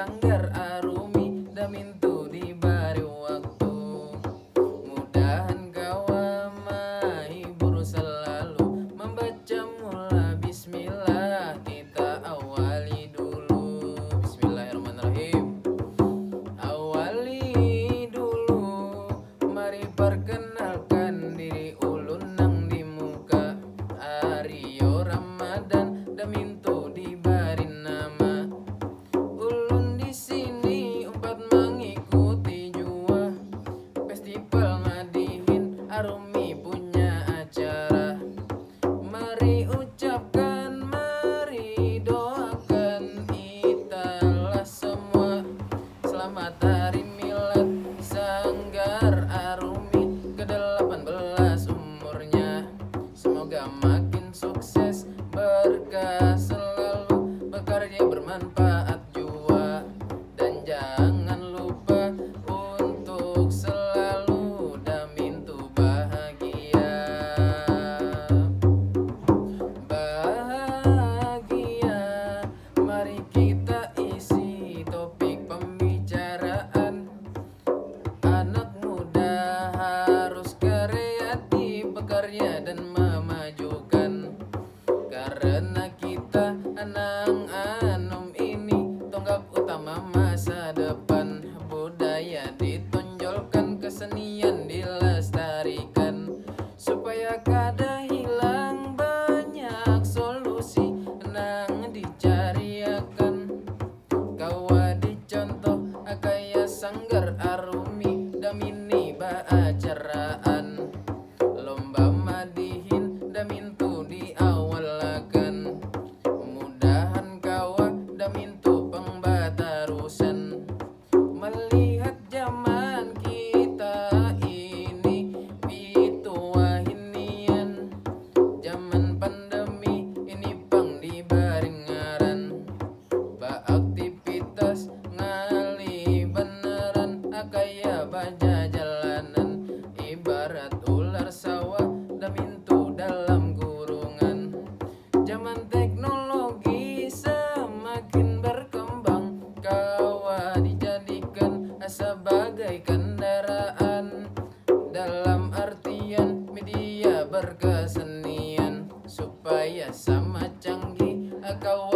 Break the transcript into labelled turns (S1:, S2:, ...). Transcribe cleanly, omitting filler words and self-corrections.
S1: sanggar arumi damintu dibari waktu. Mudahan kawa mahibur selalu membaca mula bismillah. Kita awali dulu. Bismillahirrahmanirrahim. Awali dulu, mari perkenalkan diri ulun nang di muka. Ario Ramadan damintu dibari nama. Ulun di sini umpat mengikuti jua festival ngadihin arumi punya acara. Mari ucapkan, mari doakan italah semua. Selamat hari milad Sanggar Arumi ke-18 umurnya. Semoga makin sukses, berkah selalu, bekerja bermanfaat jua. Dan jangan lupa untuk selalu damintu bahagia. Bahagia, mari kita isi topik pembicaraan. Anak muda harus kreatif, bekerja dan memajukan. Karena kita anang-anum ini tonggak utama masa depan. Budaya ditonjolkan, kesenian dilestarikan. Supaya kada hilang, banyak solusi nang dicariakan. Kawa dicontoh kaya sanggar arumi damini baacaraan. Lomba madihin damintu diawalakan. Mudahan kawa damintu pengbatarusan. Melihat zaman kita ini pituahinian. Zaman pandemi ini pang dibarengaran. Beaktivitas ngali beneran kaya baja jalanan. Ibarat ular sawah damintu dalam kurungan. Zaman teknologi semakin berkembang. Kawa dijadikan sebagai kendaraan. Dalam artian media berkesenian. Supaya sama canggih kawa